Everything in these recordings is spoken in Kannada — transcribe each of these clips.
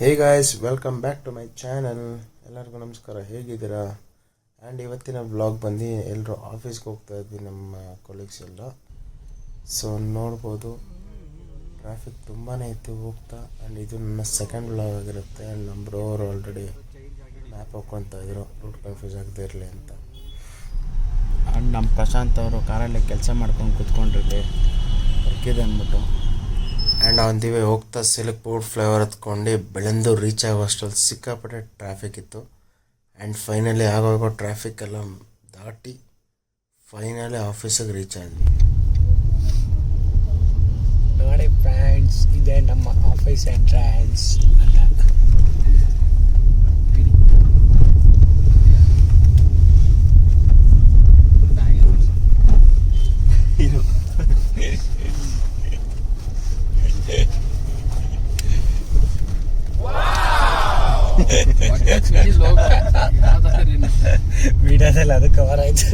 Hey guys, welcome back to my channel. ಎಲ್ಲರಿಗೂ ನಮಸ್ಕಾರ, ಹೇಗಿದ್ದೀರಾ? ಆ್ಯಂಡ್ ಇವತ್ತಿನ ವ್ಲಾಗ್ ಬಂದು ಎಲ್ಲರೂ ಆಫೀಸ್ಗೆ ಹೋಗ್ತಾ ಇದ್ವಿ, ನಮ್ಮ ಕೊಲೀಗ್ಸ್ ಎಲ್ಲ. ಸೊ ನೋಡ್ಬೋದು, ಟ್ರಾಫಿಕ್ ತುಂಬಾ ಇತ್ತು ಹೋಗ್ತಾ. ಆ್ಯಂಡ್ ಇದು ನನ್ನ ಸೆಕೆಂಡ್ ವ್ಲಾಗ್ ಆಗಿರುತ್ತೆ. ಆ್ಯಂಡ್ ನಮ್ಮ ಬ್ರೋ ಅವರು ಆಲ್ರೆಡಿ ಮ್ಯಾಪ್ ಹಾಕ್ಕೊತಾ ಇದ್ರು, ರೂಟ್ ಕನ್ಫ್ಯೂಸ್ ಆಗದೆ ಇರಲಿ ಅಂತ. ಆ್ಯಂಡ್ ನಮ್ಮ ಪ್ರಶಾಂತ್ ಅವರು ಕಾರಲ್ಲಿ ಕೆಲಸ ಮಾಡ್ಕೊಂಡು ಕೂತ್ಕೊಂಡಿರಲಿ ವರ್ಕಿದೆ ಅಂದ್ಬಿಟ್ಟು. ಆ್ಯಂಡ್ ಆನ್ ದಿ ವೇ ಹೋಗ್ತಾ ಸಿಲ್ಕ್ಪುರ್ ಫ್ಲೈಓವರ್ ಹತ್ಕೊಂಡು ಬೆಳೆಂದೂರು ರೀಚ್ ಆಗೋ ಅಷ್ಟರಲ್ಲಿ ಸಿಕ್ಕಾಪಟ್ಟೆ ಟ್ರಾಫಿಕ್ ಇತ್ತು. ಆ್ಯಂಡ್ ಫೈನಲಿ ಆಗೋಗೋ ಟ್ರಾಫಿಕ್ ಎಲ್ಲ ದಾಟಿ ಫೈನಲಿ ಆಫೀಸಿಗೆ ರೀಚ್ ಆದ್ವಿ. ನೋಡಿ ಫ್ರೆಂಡ್ಸ್, ಇದೆ ನಮ್ಮ ಆಫೀಸ್ ಎಂಟ್ರೆನ್ಸ್ ಅಂತ. ವಿಡಿಯೋದಲ್ಲಿ ಅದು ಕವರ್ ಆಯ್ತು.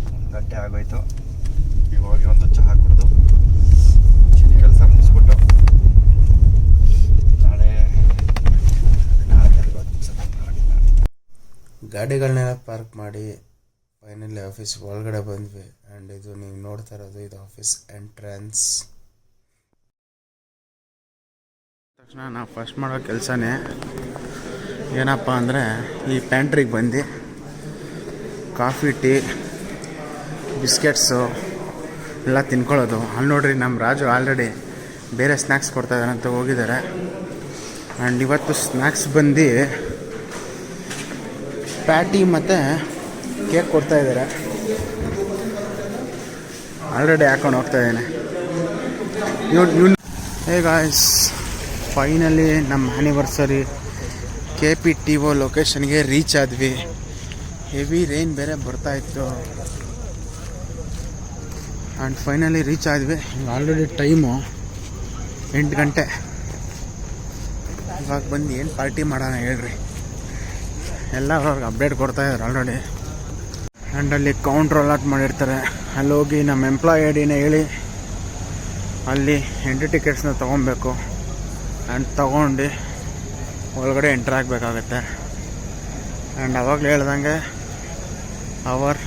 1 ಗಂಟೆ ಆಗೋಯ್ತು. ಈಗ ಹೋಗಿ ಒಂದು ಚಹಾ ಕುಡಿದು ಕೆಲಸ ಮುಗಿಸ್ಬಿಟ್ಟು ನಾಳೆ ಗಾಡಿಗಳನ್ನೆಲ್ಲ ಪಾರ್ಕ್ ಮಾಡಿ ಫೈನಲಿ ಆಫೀಸ್ ಒಳಗಡೆ ಬಂದ್ವಿ. ಆ್ಯಂಡ್ ಇದು ನೀವು ನೋಡ್ತಾ ಇರೋದು ಇದು ಆಫೀಸ್ ಎಂಟ್ರೆನ್ಸ್. ತಕ್ಷಣ ನಾವು ಫಸ್ಟ್ ಮಾಡೋ ಕೆಲಸನೇ ಏನಪ್ಪ ಅಂದರೆ ಈ ಪ್ಯಾಂಟ್ರಿಗೆ ಬಂದು ಕಾಫಿ, ಟೀ, ಬಿಸ್ಕೆಟ್ಸು ಎಲ್ಲ ತಿನ್ಕೊಳ್ಳೋದು. ಅಲ್ಲಿ ನೋಡ್ರಿ, ನಮ್ಮ ರಾಜು ಆಲ್ರೆಡಿ ಬೇರೆ ಸ್ನ್ಯಾಕ್ಸ್ ಕೊಡ್ತಾಯಿದ್ದಾರೆ ಅಂತ ಹೋಗಿದ್ದಾರೆ. ಆ್ಯಂಡ್ ಇವತ್ತು ಸ್ನ್ಯಾಕ್ಸ್ ಬಂದು ಪ್ಯಾಟಿ ಮತ್ತು ಕೇಕ್ ಕೊಡ್ತಾಯಿದ್ದಾರೆ. ಆಲ್ರೆಡಿ ಹಾಕೊಂಡು ಹೋಗ್ತಾಯಿದ್ದೇನೆ. ಹೇ ಗಾಯ್ಸ್, ಫೈನಲಿ ನಮ್ಮ ಆ್ಯನಿವರ್ಸರಿ KPTO ಲೊಕೇಶನ್ಗೆ ರೀಚ್ ಆದ್ವಿ. ಹೆವಿ ರೈನ್ ಬೇರೆ ಬರ್ತಾಯಿತ್ತು. ಆ್ಯಂಡ್ ಫೈನಲಿ ರೀಚ್ ಆದ್ವಿ. ಆಲ್ರೆಡಿ ಟೈಮು 8 ಗಂಟೆ. ಇವಾಗ ಬಂದು ಏನು ಪಾರ್ಟಿ ಮಾಡೋಣ ಹೇಳ್ರಿ. ಎಲ್ಲ ಅವ್ರಿಗೆ ಅಪ್ಡೇಟ್ ಕೊಡ್ತಾಯಿದ್ದಾರೆ ಆಲ್ರೆಡಿ. ಆ್ಯಂಡ್ ಅಲ್ಲಿ ಕೌಂಟ್ರ್ ಅಲಾಟ್ ಮಾಡಿರ್ತಾರೆ. ಅಲ್ಲಿ ಹೋಗಿ ನಮ್ಮ ಎಂಪ್ಲಾಯ್ ಐಡಿನ ಹೇಳಿ ಅಲ್ಲಿ ಎಂಟ್ರಿ ಟಿಕೆಟ್ಸ್ನ ತೊಗೊಬೇಕು. ಆ್ಯಂಡ್ ತೊಗೊಂಡು ಒಳಗಡೆ ಎಂಟ್ರ್ ಆಗಬೇಕಾಗತ್ತೆ. ಆ್ಯಂಡ್ ಅವಾಗಲೇ ಹೇಳ್ದಂಗೆ ಅವರ್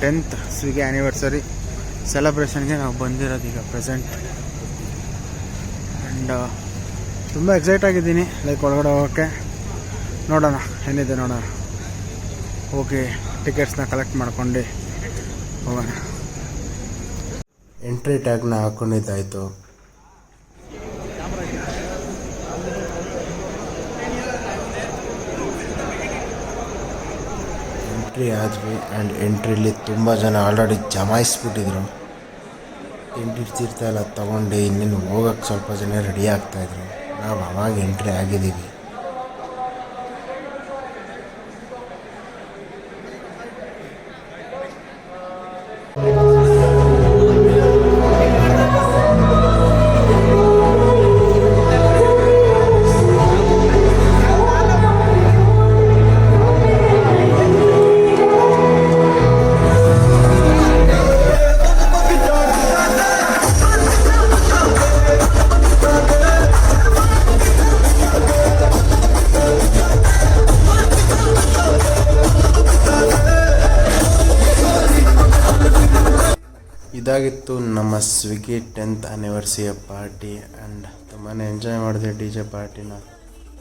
10th ಸ್ವಿಗ್ಗಿ ಆ್ಯನಿವರ್ಸರಿ ಸೆಲೆಬ್ರೇಷನ್ಗೆ ನಾವು ಬಂದಿರೋದು ಈಗ ಪ್ರೆಸೆಂಟ್. ಆ್ಯಂಡ್ ತುಂಬ ಎಕ್ಸೈಟ್ ಆಗಿದ್ದೀನಿ ಒಳಗಡೆ ಹೋಗೋಕ್ಕೆ. ನೋಡೋಣ ಏನಿದೆ ನೋಡೋಣ. ಹೋಗಿ ಟಿಕೆಟ್ಸ್ನ ಕಲೆಕ್ಟ್ ಮಾಡ್ಕೊಂಡು ಹೋಗೋಣ. ಎಂಟ್ರಿ ಟ್ಯಾಗ್ನ ಹಾಕ್ಕೊಂಡಿದ್ದಾಯಿತು. ಎಂಟ್ರಿ ಆದ್ವಿ. ಆ್ಯಂಡ್ ಎಂಟ್ರಿಲಿ ತುಂಬ ಜನ ಆಲ್ರೆಡಿ ಜಮಾಯಿಸ್ಬಿಟ್ಟಿದ್ರು. ಎಂಟ್ರಿ ತೀರ್ಥ ಎಲ್ಲ ತೊಗೊಂಡು ಇನ್ನೇನು ಹೋಗೋಕ್ಕೆ ಸ್ವಲ್ಪ ಜನ ರೆಡಿ ಆಗ್ತಾಯಿದ್ರು. ನಾವು ಅವಾಗ ಎಂಟ್ರಿ ಆಗಿದ್ದೀವಿ. ಇದಾಗಿತ್ತು ನಮ್ಮ Swiggy 10th anniversary party. And ತುಂಬಾ ಎಂಜಾಯ್ ಮಾಡಿದೆ DJ ಪಾರ್ಟಿನ.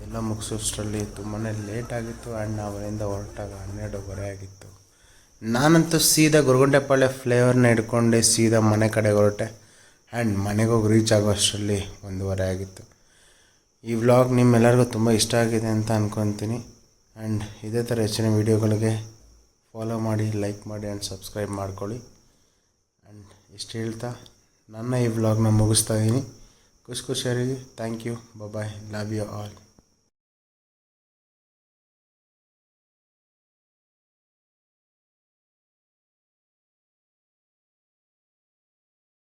ಎಲ್ಲ ಮುಗಿಸೋಷ್ಟರಲ್ಲಿ ತುಂಬಾ ಲೇಟ್ ಆಗಿತ್ತು. ಆ್ಯಂಡ್ ನಾವು ಅಲ್ಲಿಂದ ಹೊರಟಾಗ 12:15 ಆಗಿತ್ತು. ನಾನಂತೂ ಸೀದಾ ಗುರುಗುಂಟೆಪಾಳ್ಯ ಫ್ಲೇವರ್ನ ಹಿಡ್ಕೊಂಡು ಸೀದಾ ಮನೆ ಕಡೆಗೆ ಹೊರಟೆ. ಆ್ಯಂಡ್ ಮನೆಗೆ ಹೋಗಿ ರೀಚ್ ಆಗೋ ಅಷ್ಟರಲ್ಲಿ 1:30 ಆಗಿತ್ತು. ಈ ವ್ಲಾಗ್ ನಿಮ್ಮೆಲ್ಲರಿಗೂ ತುಂಬ ಇಷ್ಟ ಆಗಿದೆ ಅಂತ ಅಂದ್ಕೊತೀನಿ. ಆ್ಯಂಡ್ ಇದೇ ಥರ ಹೆಚ್ಚಿನ ವೀಡಿಯೋಗಳಿಗೆ ಫಾಲೋ ಮಾಡಿ, ಲೈಕ್ ಮಾಡಿ ಆ್ಯಂಡ್ ಸಬ್ಸ್ಕ್ರೈಬ್ ಮಾಡ್ಕೊಳ್ಳಿ. ಆ್ಯಂಡ್ ಇಷ್ಟು ಹೇಳ್ತಾ ನನ್ನ ಈ ವ್ಲಾಗ್ನ ಮುಗಿಸ್ತಾ ಇದ್ದೀನಿ. ಖುಷಿಯಾಗಿ. Thank you. Bye. Love you all.